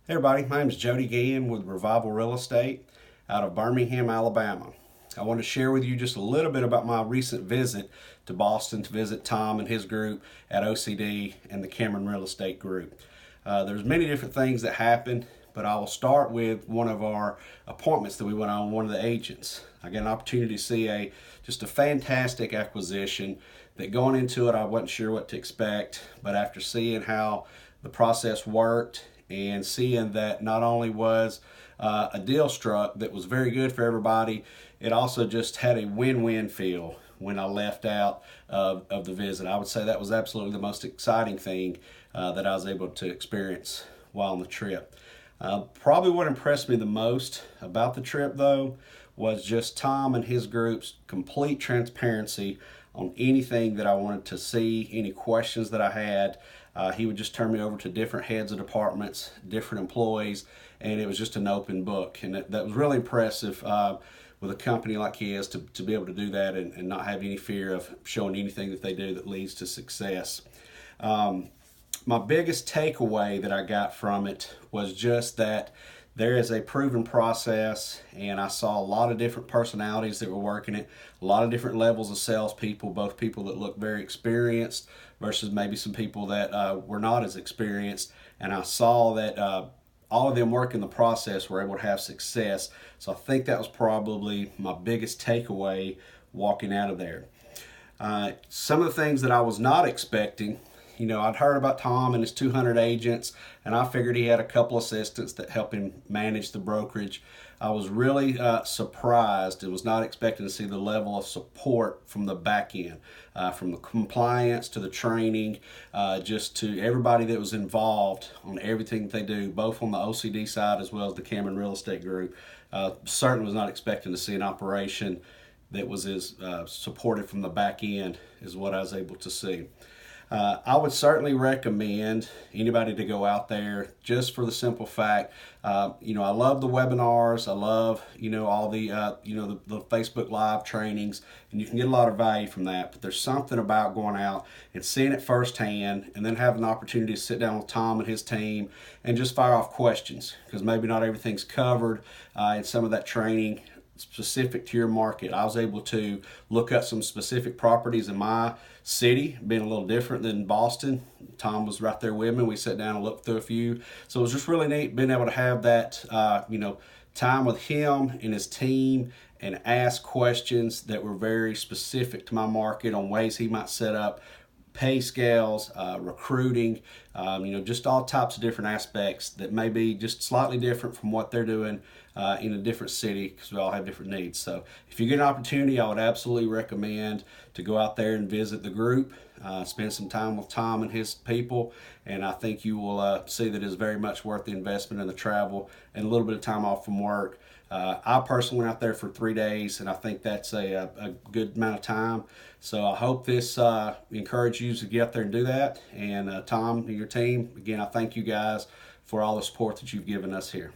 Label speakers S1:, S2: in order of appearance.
S1: Hey everybody, my name is Jody Gann with Revival Real Estate out of Birmingham, Alabama. I want to share with you just a little bit about my recent visit to Boston to visit Tom and his group at OCD and the Cameron Real Estate Group. There's many different things that happened, but I will start with one of our appointments that we went on with one of the agents. I got an opportunity to see just a fantastic acquisition that going into it I wasn't sure what to expect, but after seeing how the process worked and seeing that not only was a deal struck that was very good for everybody, it also just had a win-win feel when I left out of the visit. I would say that was absolutely the most exciting thing that I was able to experience while on the trip. Probably what impressed me the most about the trip, though, was just Tom and his group's complete transparency on anything that I wanted to see, any questions that I had. He would just turn me over to different heads of departments, different employees, and it was just an open book. And that was really impressive with a company like his to be able to do that and not have any fear of showing anything that they do that leads to success. My biggest takeaway that I got from it was just that there is a proven process, and I saw a lot of different personalities that were working it, a lot of different levels of salespeople, both people that look very experienced versus maybe some people that were not as experienced. And I saw that all of them working the process were able to have success. So I think that was probably my biggest takeaway walking out of there. Some of the things that I was not expecting, I'd heard about Tom and his 200 agents, and I figured he had a couple assistants that help him manage the brokerage. I was really surprised and was not expecting to see the level of support from the back end, from the compliance to the training, just to everybody that was involved on everything that they do, both on the OCD side as well as the Cameron Real Estate Group. Certainly was not expecting to see an operation that was as supported from the back end as what I was able to see. I would certainly recommend anybody to go out there just for the simple fact, I love the webinars. I love, all the Facebook Live trainings, and you can get a lot of value from that. But there's something about going out and seeing it firsthand and then having the opportunity to sit down with Tom and his team and just fire off questions, because maybe not everything's covered in some of that training specific to your market. I was able to look up some specific properties in my city, being a little different than Boston. Tom was right there with me. We sat down and looked through a few. So it was just really neat being able to have that, time with him and his team and ask questions that were very specific to my market on ways he might set up pay scales, recruiting, just all types of different aspects that may be just slightly different from what they're doing in a different city, because we all have different needs. So if you get an opportunity, I would absolutely recommend to go out there and visit the group, spend some time with Tom and his people, and I think you will see that it's very much worth the investment and the travel and a little bit of time off from work. I personally went out there for 3 days, and I think that's a good amount of time. So I hope this encourages you to get out there and do that. And Tom and your team, again, I thank you guys for all the support that you've given us here.